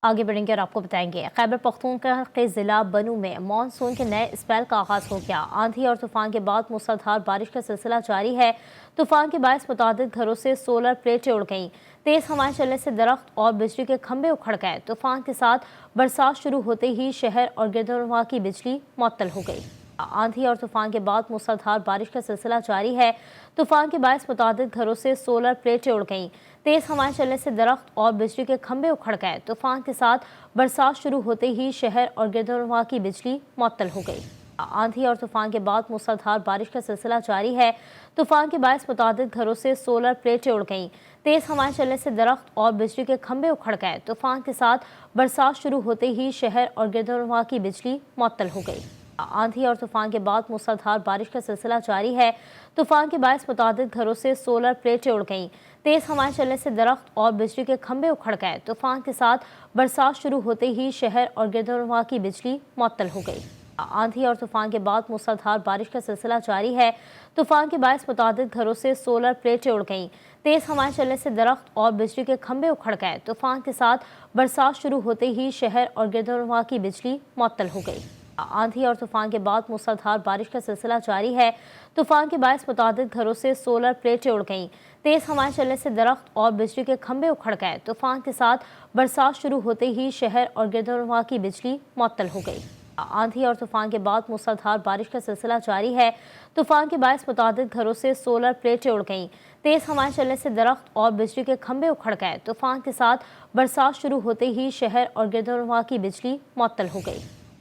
आगे बढ़ेंगे और आपको बताएंगे। खैबर पख्तूनख्वा के ज़िला बनू में मानसून के नए स्पेल का आगाज़ हो गया। आंधी और तूफान के बाद मूसलाधार बारिश का सिलसिला जारी है। तूफान के बायस मुतादिद घरों से सोलर प्लेटें उड़ गईं। तेज़ हवाएं चलने से दरख्त और बिजली के खंभे उखड़ गए। तूफान के साथ बरसात शुरू होते ही शहर और गिरदोनवा की बिजली मुअत्तल हो गई। आंधी और तूफान के बाद मूसलाधार बारिश का सिलसिला जारी है। तूफान के बायस मुतादिद घरों से सोलर प्लेटें उड़ गईं। तेज़ हवाएं चलने से दरख्त और बिजली के खंभे उखड़ गए। तूफान के साथ बरसात शुरू होते ही शहर और गिरदोनवा की बिजली मुअत्तल हो गई। आंधी और तूफान के बाद मूसलाधार बारिश का सिलसिला जारी है। तूफान के बायस मुतादिद घरों से सोलर प्लेटें उड़ गईं। तेज़ हवाएं चलने से दरख्त और बिजली के खंभे उखड़ गए। तूफान के साथ बरसात शुरू होते ही शहर और गिरदोनवा की बिजली मुअत्तल हो गई। आंधी और तूफान के बाद मूसलाधार बारिश का सिलसिला जारी है। तूफान के बायस मुतादिद घरों से सोलर प्लेटें उड़ गईं। तेज़ हवाएं चलने से दरख्त और बिजली के खंभे उखड़ गए। तूफान के साथ बरसात शुरू होते ही शहर और गिरदोनवा की बिजली मुअत्तल हो गई। आंधी और तूफान के बाद मूसलाधार बारिश का सिलसिला जारी है। तूफान के बायस मुतादिद घरों से सोलर प्लेटें उड़ गईं। तेज़ हवाएं चलने से दरख्त और बिजली के खंभे उखड़ गए। तूफान के साथ बरसात शुरू होते ही शहर और गिरदोनवा की बिजली मुअत्तल हो गई। आंधी और तूफान के बाद मूसलाधार बारिश का सिलसिला जारी है। तूफान के बायस मुतादिद घरों से सोलर प्लेटें उड़ गईं। तेज़ हवाएं चलने से दरख्त और बिजली के खंभे उखड़ गए। तूफान के साथ बरसात शुरू होते ही शहर और गिरदोनवा की बिजली मुअत्तल हो गई। आंधी और तूफान के बाद मूसलाधार बारिश का सिलसिला जारी है। तूफान के बायस मुतादिद घरों से सोलर प्लेटें उड़ गईं। तेज़ हवाएं चलने से दरख्त और बिजली के खंभे उखड़ गए। तूफान के साथ बरसात शुरू होते ही शहर और गिरदोनवा की बिजली मुअत्तल हो गई।